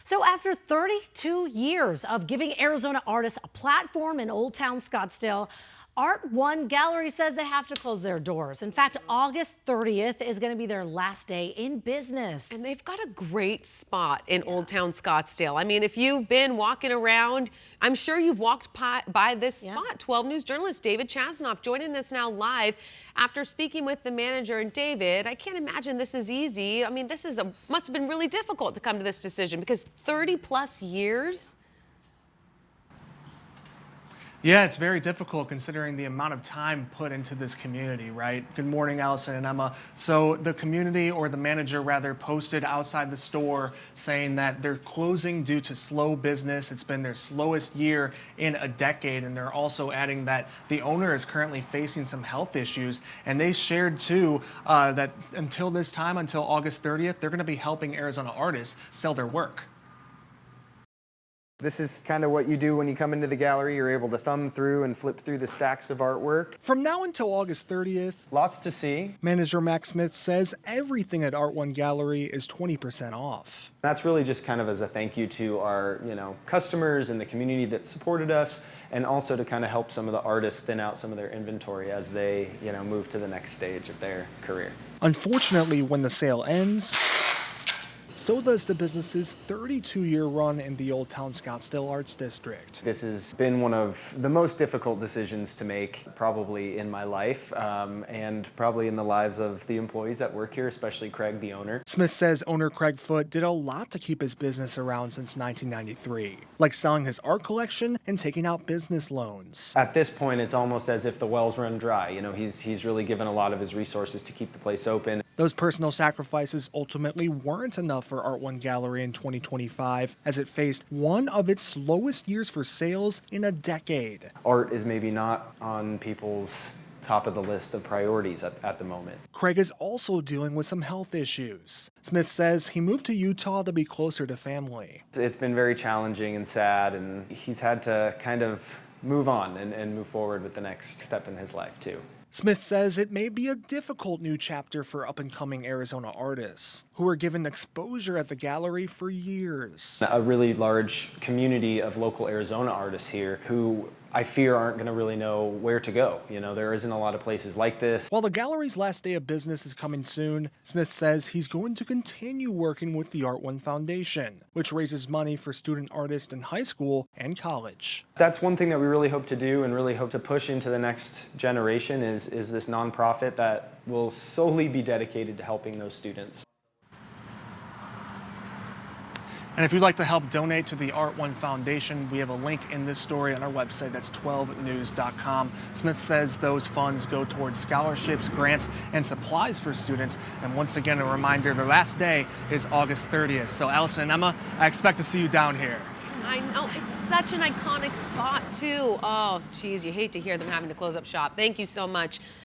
So after 32 years of giving Arizona artists a platform in Old Town Scottsdale, Art One Gallery says they have to close their doors. In fact, August 30th is going to be their last day in business. And they've got a great spot in Old Town Scottsdale. I mean, if you've been walking around, I'm sure you've walked by this spot. 12 News journalist David Chasanoff joining us now live after speaking with the manager. And David, I can't imagine this is easy. I mean, must have been really difficult to come to this decision because 30 plus years. Yeah, it's very difficult considering the amount of time put into this community, right? Good morning, Allison and Emma. So the community, or the manager rather, posted outside the store saying that they're closing due to slow business. It's been their slowest year in a decade. And they're also adding that the owner is currently facing some health issues. And they shared too that until this time, until August 30th, they're going to be helping Arizona artists sell their work. This is kind of what you do when you come into the gallery. You're able to thumb through and flip through the stacks of artwork. From now until August 30th, lots to see. Manager Max Smith says everything at Art One Gallery is 20% off. That's really just kind of as a thank you to our, customers and the community that supported us, and also to kind of help some of the artists thin out some of their inventory as they, move to the next stage of their career. Unfortunately, when the sale ends, so does the business's 32-year run in the Old Town Scottsdale Arts District. This has been one of the most difficult decisions to make probably in my life, and probably in the lives of the employees that work here, especially Craig, the owner. Smith says owner Craig Foote did a lot to keep his business around since 1993, like selling his art collection and taking out business loans. At this point, it's almost as if the wells run dry. He's really given a lot of his resources to keep the place open. Those personal sacrifices ultimately weren't enough for Art One Gallery in 2025, as it faced one of its slowest years for sales in a decade. Art is maybe not on people's top of the list of priorities at the moment. Craig is also dealing with some health issues. Smith says he moved to Utah to be closer to family. It's been very challenging and sad, and he's had to kind of move on and move forward with the next step in his life too. Smith says it may be a difficult new chapter for up-and-coming Arizona artists who were given exposure at the gallery for years. A really large community of local Arizona artists here who I fear aren't going to really know where to go. There isn't a lot of places like this. While the gallery's last day of business is coming soon, Smith says he's going to continue working with the Art One Foundation, which raises money for student artists in high school and college. That's one thing that we really hope to do and really hope to push into the next generation is this nonprofit that will solely be dedicated to helping those students. And if you'd like to help donate to the Art One Foundation, we have a link in this story on our website. That's 12news.com. Smith says those funds go towards scholarships, grants, and supplies for students. And once again, a reminder, their last day is August 30th. So Allison and Emma, I expect to see you down here. I know, it's such an iconic spot too. Oh, geez, you hate to hear them having to close up shop. Thank you so much.